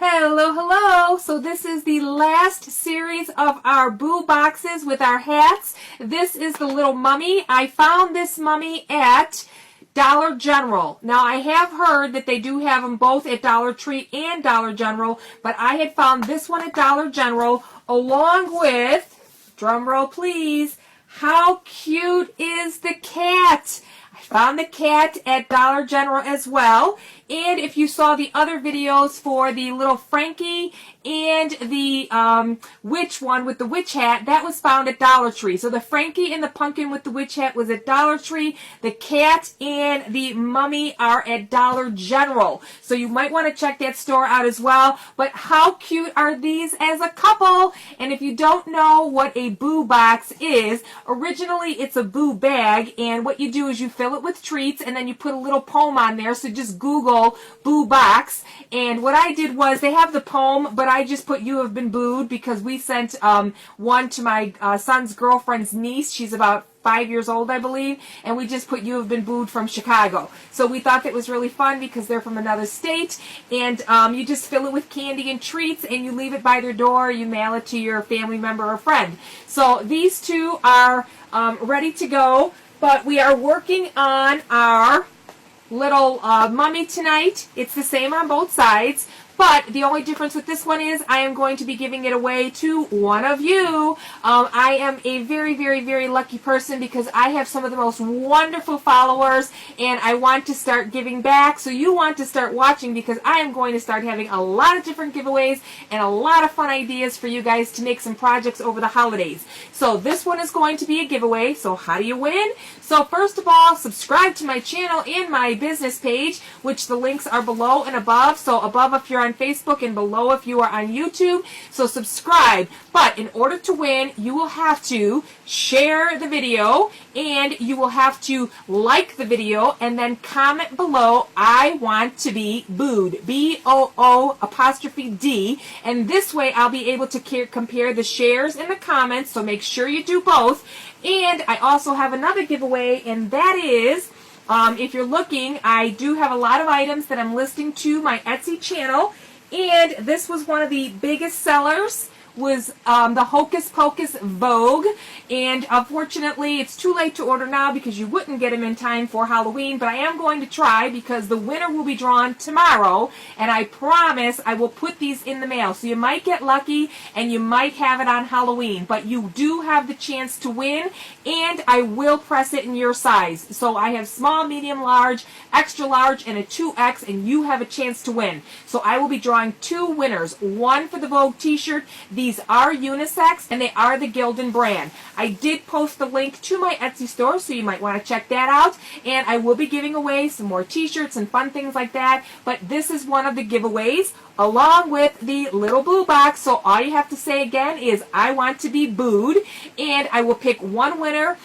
Hello, hello. So this is the last series of our boo boxes with our hats. This is the little mummy. I found this mummy at Dollar General. Now I have heard that they do have them both at Dollar Tree and Dollar General, but I had found this one at Dollar General along with, drum roll please, how cute is the cat? I found the cat at Dollar General as well. And if you saw the other videos for the little Frankie and the witch one with the witch hat, that was found at Dollar Tree. So the Frankie and the pumpkin with the witch hat was at Dollar Tree. The cat and the mummy are at Dollar General. So you might want to check that store out as well. But how cute are these as a couple? And if you don't know what a boo box is, originally it's a boo bag. And what you do is you fill it with treats and then you put a little poem on there. So just Google boo box, and what I did was, they have the poem, but I just put "You Have Been Booed" because we sent one to my son's girlfriend's niece. She's about 5 years old, I believe, and we just put "You Have Been Booed" from Chicago. So we thought that was really fun because they're from another state, and you just fill it with candy and treats and you leave it by their door. You mail it to your family member or friend. So these two are ready to go, but we are working on our little mummy tonight. It's the same on both sides, but the only difference with this one is I am going to be giving it away to one of you. I am a very, very, very lucky person because I have some of the most wonderful followers, and I want to start giving back. So you want to start watching because I am going to start having a lot of different giveaways and a lot of fun ideas for you guys to make some projects over the holidays. So this one is going to be a giveaway. So how do you win? So first of all, subscribe to my channel and my business page, which the links are below and above. So above if you're on Facebook and below if you are on YouTube. So subscribe. But in order to win, you will have to share the video and you will have to like the video and then comment below, "I want to be booed." B-O-O''D. And this way I'll be able to compare the shares and the comments. So make sure you do both. And I also have another giveaway, and that is, if you're looking, I do have a lot of items that I'm listing to my Etsy channel, and this was one of the biggest sellers, was the Hocus Pocus Vogue, and unfortunately it's too late to order now because you wouldn't get them in time for Halloween, but I am going to try because the winner will be drawn tomorrow, and I promise I will put these in the mail. So you might get lucky and you might have it on Halloween, but you do have the chance to win, and I will press it in your size. So I have small, medium, large, extra large, and a 2X, and you have a chance to win. So I will be drawing two winners, one for the Vogue t-shirt. These are unisex, and they are the Gildan brand. I did post the link to my Etsy store, so you might want to check that out. And I will be giving away some more t-shirts and fun things like that. But this is one of the giveaways, along with the little boo box. So all you have to say again is, "I want to be booed." And I will pick one winner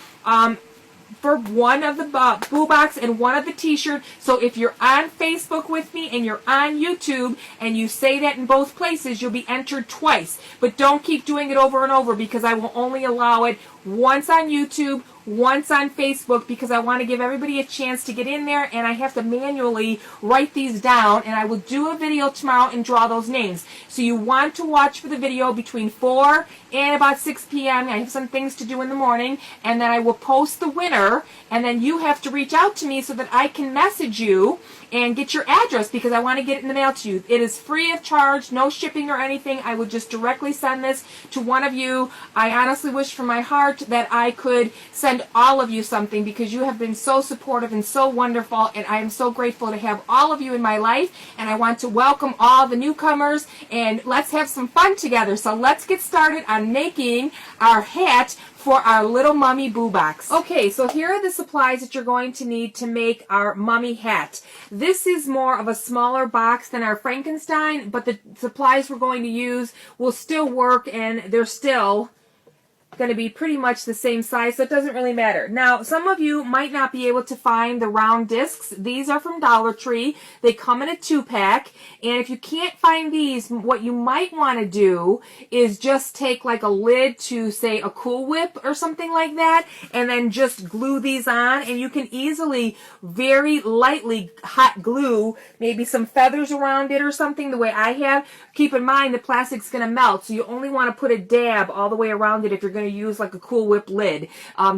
for one of the boo box and one of the t-shirt. So if you're on Facebook with me and you're on YouTube and you say that in both places, you'll be entered twice. But don't keep doing it over and over because I will only allow it once on YouTube, once on Facebook, because I want to give everybody a chance to get in there, and I have to manually write these down, and I will do a video tomorrow and draw those names. So you want to watch for the video between 4 and about 6 p.m. I have some things to do in the morning, and then I will post the winner, and then you have to reach out to me so that I can message you and get your address because I want to get it in the mail to you. It is free of charge, no shipping or anything. I will just directly send this to one of you. I honestly wish from my heart that I could send all of you something because you have been so supportive and so wonderful, and I am so grateful to have all of you in my life, and I want to welcome all the newcomers, and let's have some fun together. So let's get started on making our hat for our little mummy boo box. Okay, so here are the supplies that you're going to need to make our mummy hat. This is more of a smaller box than our Frankenstein, but the supplies we're going to use will still work, and they're still going to be pretty much the same size, so it doesn't really matter. Now, some of you might not be able to find the round discs. These are from Dollar Tree. They come in a 2-pack, and if you can't find these, what you might want to do is just take like a lid to, say, a Cool Whip or something like that, and then just glue these on, and you can easily, very lightly hot glue maybe some feathers around it or something the way I have. Keep in mind the plastic's going to melt, so you only want to put a dab all the way around it if you're going to use like a Cool Whip lid.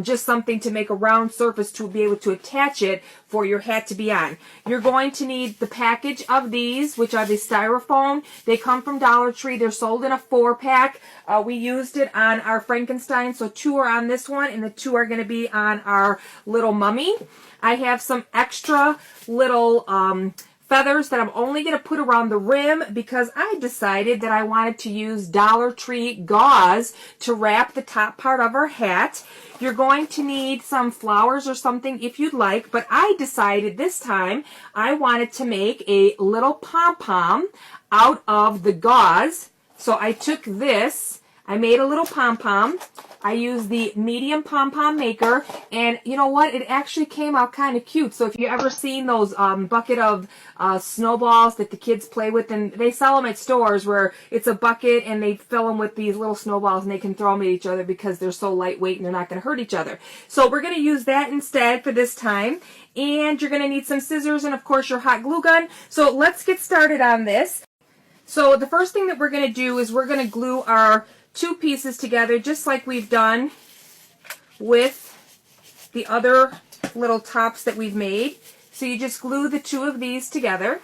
Just something to make a round surface to be able to attach it for your hat to be on. You're going to need the package of these, which are the styrofoam. They come from Dollar Tree. They're sold in a 4-pack. We used it on our Frankenstein, so 2 are on this one, and the 2 are going to be on our little mummy. I have some extra little feathers that I'm only going to put around the rim because I decided that I wanted to use Dollar Tree gauze to wrap the top part of our hat. You're going to need some flowers or something if you'd like, but I decided this time I wanted to make a little pom-pom out of the gauze. So I took this, I made a little pom-pom. I used the medium pom-pom maker, and you know what? It actually came out kind of cute. So if you ever seen those bucket of snowballs that the kids play with, and they sell them at stores where it's a bucket and they fill them with these little snowballs and they can throw them at each other because they're so lightweight and they're not going to hurt each other. So we're going to use that instead for this time. And you're going to need some scissors and of course your hot glue gun. So let's get started on this. So the first thing that we're going to do is we're going to glue our 2 pieces together just like we've done with the other little tops that we've made. So you just glue the 2 of these together.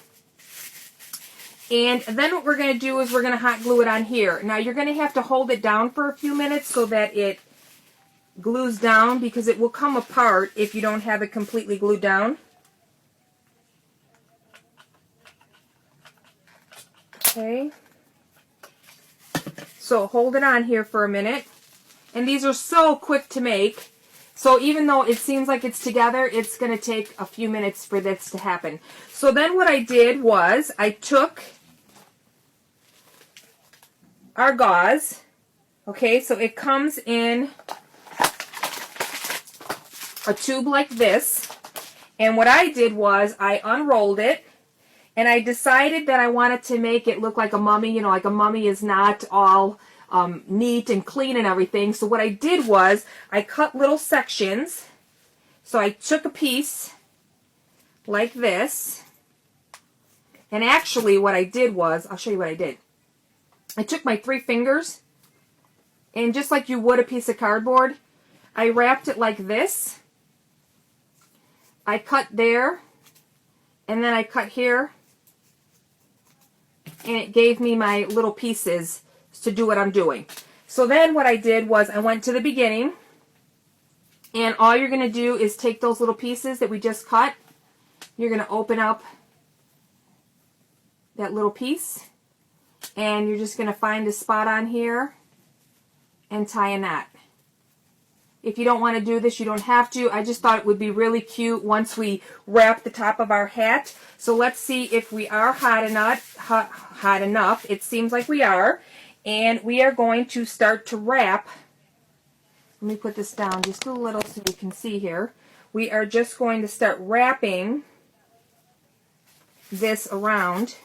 And then what we're going to do is we're going to hot glue it on here. Now you're going to have to hold it down for a few minutes so that it glues down because it will come apart if you don't have it completely glued down. Okay. So hold it on here for a minute. And these are so quick to make. So even though it seems like it's together, it's going to take a few minutes for this to happen. So then what I did was I took our gauze. Okay, so it comes in a tube like this. And what I did was I unrolled it. And I decided that I wanted to make it look like a mummy. You know, like a mummy is not all neat and clean and everything. So what I did was I cut little sections. So I took a piece like this. And actually what I did was, I'll show you what I did. I took my 3 fingers and just like you would a piece of cardboard, I wrapped it like this. I cut there and then I cut here. And it gave me my little pieces to do what I'm doing. So then what I did was I went to the beginning, and all you're going to do is take those little pieces that we just cut. You're going to open up that little piece, and you're just going to find a spot on here and tie a knot. If you don't want to do this, you don't have to. I just thought it would be really cute once we wrap the top of our hat. So let's see if we are hot enough. It seems like we are. And we are going to start to wrap. Let me put this down just a little so you can see here. We are just going to start wrapping this around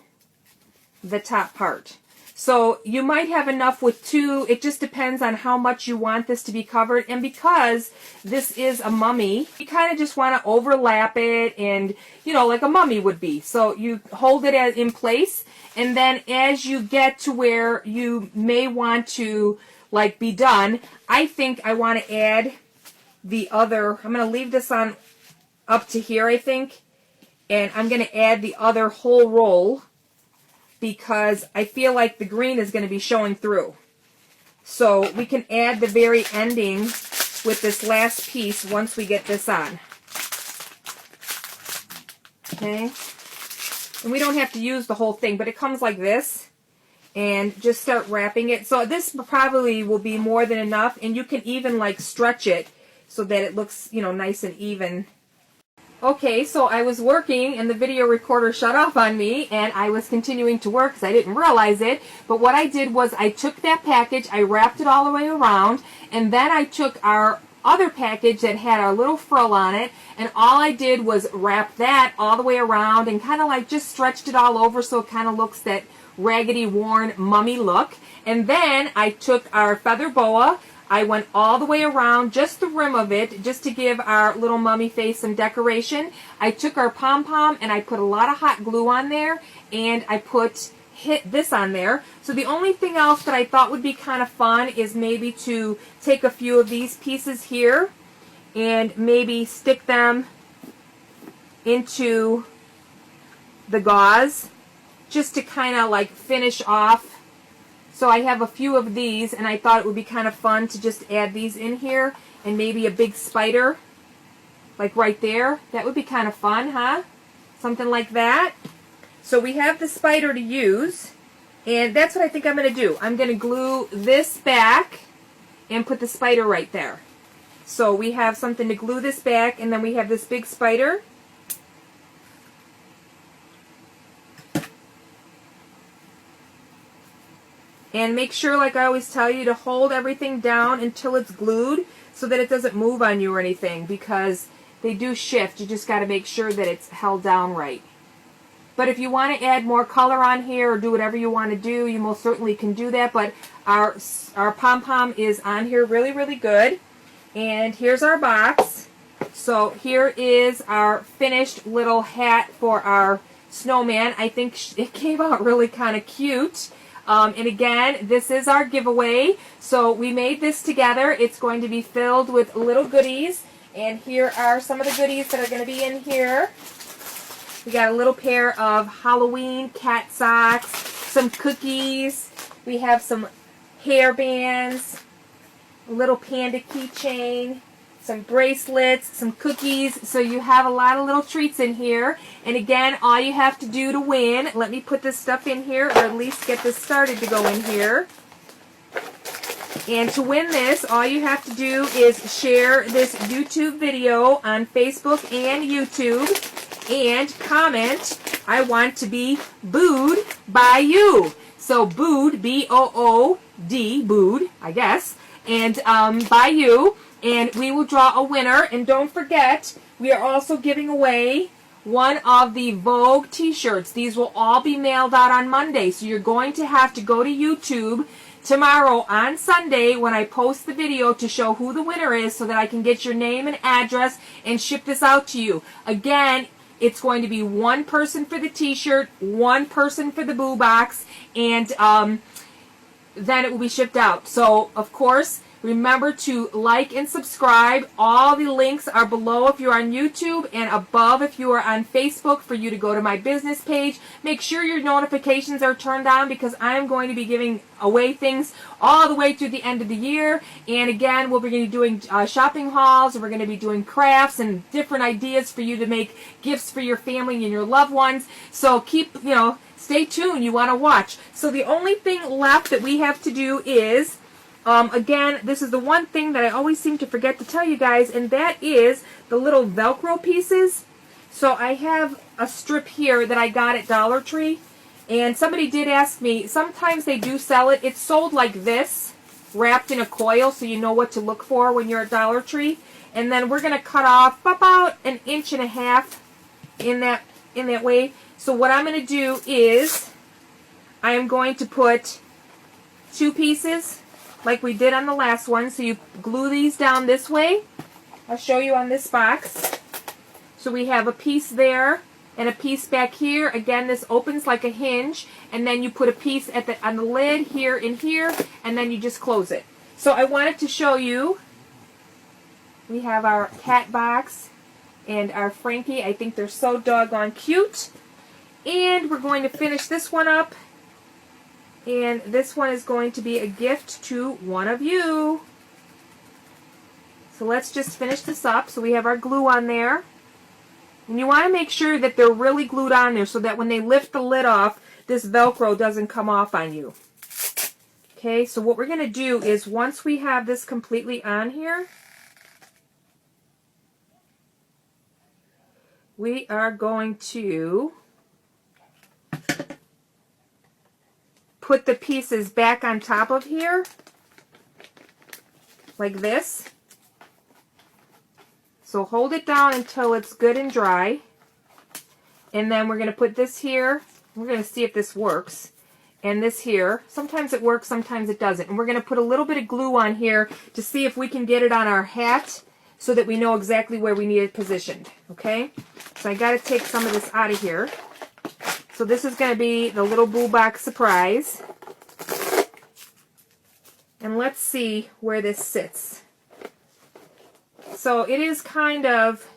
the top part. So you might have enough with 2. It just depends on how much you want this to be covered. And because this is a mummy, you kind of just want to overlap it and, you know, like a mummy would be. So you hold it in place. And then as you get to where you may want to, like, be done, I think I want to add the other. I'm going to leave this on up to here, I think. And I'm going to add the other whole roll, because I feel like the green is going to be showing through. So we can add the very ending with this last piece once we get this on. Okay? And we don't have to use the whole thing, but it comes like this. And just start wrapping it. So this probably will be more than enough, and you can even like stretch it so that it looks, you know, nice and even. Okay, so I was working and the video recorder shut off on me and I was continuing to work because I didn't realize it. But what I did was I took that package, I wrapped it all the way around, and then I took our other package that had our little frill on it, and all I did was wrap that all the way around and kind of like just stretched it all over so it kind of looks that raggedy, worn, mummy look. And then I took our feather boa, I went all the way around, just the rim of it, just to give our little mummy face some decoration. I took our pom-pom and I put a lot of hot glue on there, and I hit this on there. So the only thing else that I thought would be kind of fun is maybe to take a few of these pieces here and maybe stick them into the gauze just to kind of like finish off. So I have a few of these, and I thought it would be kind of fun to just add these in here, and maybe a big spider, like right there. That would be kind of fun, huh? Something like that. So we have the spider to use, and that's what I think I'm going to do. I'm going to glue this back and put the spider right there. So we have something to glue this back, and then we have this big spider. And make sure, like I always tell you, to hold everything down until it's glued so that it doesn't move on you or anything, because they do shift. You just got to make sure that it's held down right. But if you want to add more color on here or do whatever you want to do, you most certainly can do that. But our pom-pom is on here really, really good. And here's our box. So here is our finished little hat for our snowman. I think it came out really kind of cute. And again, this is our giveaway. So we made this together. It's going to be filled with little goodies. And here are some of the goodies that are going to be in here. We got a little pair of Halloween cat socks, some cookies. We have some hair bands, a little panda keychain, some bracelets, some cookies. So you have a lot of little treats in here. And again, all you have to do to win, let me put this stuff in here, or at least get this started to go in here. And to win this, all you have to do is share this YouTube video on Facebook and YouTube and comment, "I want to be booed by you." So booed, B-O-O-D, booed, I guess, and by you. And we will draw a winner. And don't forget, we are also giving away one of the Vogue t-shirts. These will all be mailed out on Monday. So you're going to have to go to YouTube tomorrow on Sunday when I post the video to show who the winner is so that I can get your name and address and ship this out to you. Again, it's going to be one person for the t-shirt, one person for the boo box, and then it will be shipped out. So, of course, remember to like and subscribe. All the links are below if you're on YouTube, and above if you are on Facebook for you to go to my business page. Make sure your notifications are turned on because I'm going to be giving away things all the way through the end of the year. And again, we're going to be doing shopping hauls, and we're going to be doing crafts and different ideas for you to make gifts for your family and your loved ones. So keep, stay tuned. You want to watch. So the only thing left that we have to do is, again, this is the one thing that I always seem to forget to tell you guys, and that is the little Velcro pieces. So I have a strip here that I got at Dollar Tree, and somebody did ask me, sometimes they do sell it. It's sold like this, wrapped in a coil, so you know what to look for when you're at Dollar Tree. And then we're going to cut off about 1.5 inches in that way. So what I'm going to do is I am going to put 2 pieces like we did on the last one. So you glue these down this way. I'll show you on this box. So we have a piece there and a piece back here. Again, this opens like a hinge, and then you put a piece on the lid here and here, and then you just close it. So I wanted to show you, we have our cat box and our Frankie. I think they're so doggone cute. And we're going to finish this one up. And this one is going to be a gift to one of you. So let's just finish this up. So we have our glue on there. And you want to make sure that they're really glued on there so that when they lift the lid off, this Velcro doesn't come off on you. Okay, so what we're going to do is once we have this completely on here, we are going to put the pieces back on top of here, like this. So hold it down until it's good and dry. And then we're going to put this here. We're going to see if this works. And this here. Sometimes it works, sometimes it doesn't. And we're going to put a little bit of glue on here to see if we can get it on our hat so that we know exactly where we need it positioned. Okay? So I got to take some of this out of here. So this is going to be the little Boo Box surprise. And let's see where this sits. So it is kind of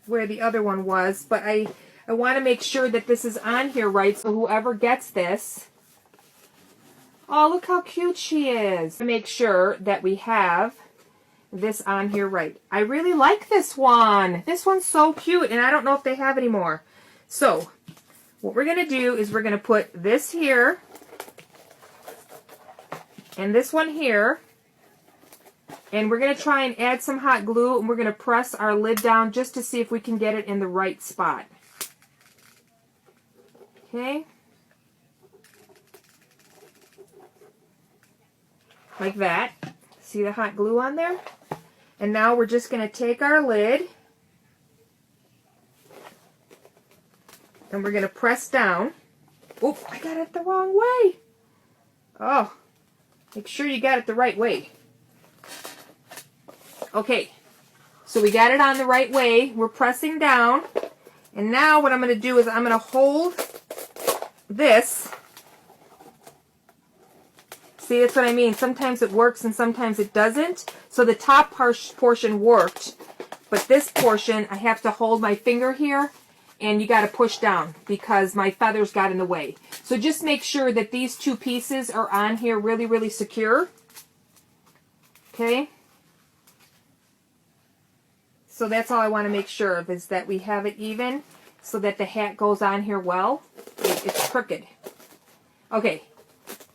where the other one was, but I want to make sure that this is on here right, so whoever gets this... Oh, look how cute she is. Make sure that we have this on here right. I really like this one. This one's so cute, and I don't know if they have any more. So what we're going to do is we're going to put this here and this one here. And we're going to try and add some hot glue, and we're going to press our lid down just to see if we can get it in the right spot. Okay. Like that. See the hot glue on there? And now we're just going to take our lid, and we're going to press down. Oop, I got it the wrong way. Oh, make sure you got it the right way. Okay, so we got it on the right way. We're pressing down. And now what I'm going to do is I'm going to hold this. See, that's what I mean. Sometimes it works and sometimes it doesn't. So the top portion worked. But this portion, I have to hold my finger here. And you got to push down because my feathers got in the way. So just make sure that these two pieces are on here really, really secure. Okay. So that's all I want to make sure of, is that we have it even so that the hat goes on here well. It's crooked. Okay,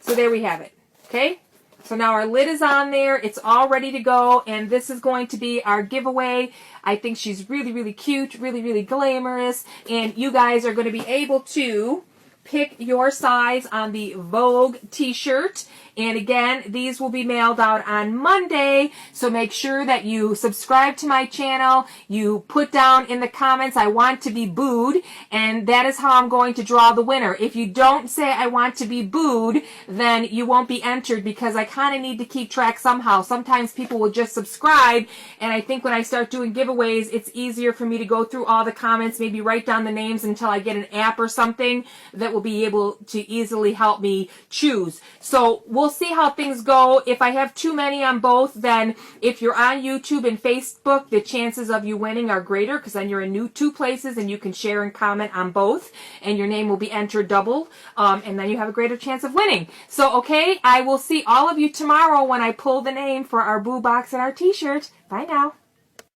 so there we have it. Okay, so now our lid is on there. It's all ready to go, and this is going to be our giveaway. I think she's really, really cute, really, really glamorous, and you guys are going to be able to pick your size on the Vogue t-shirt. And again, these will be mailed out on Monday, so make sure that you subscribe to my channel. You put down in the comments, I want to be booed, and that is how I'm going to draw the winner. If you don't say I want to be booed, then you won't be entered, because I kind of need to keep track somehow. Sometimes people will just subscribe, and I think when I start doing giveaways, it's easier for me to go through all the comments, maybe write down the names until I get an app or something that will be able to easily help me choose. So we'll see how things go. If I have too many on both, then if you're on YouTube and Facebook, the chances of you winning are greater, because then you're in two places and you can share and comment on both, and your name will be entered double, and then you have a greater chance of winning. So, okay, I will see all of you tomorrow when I pull the name for our Boo Box and our t-shirt. Bye now.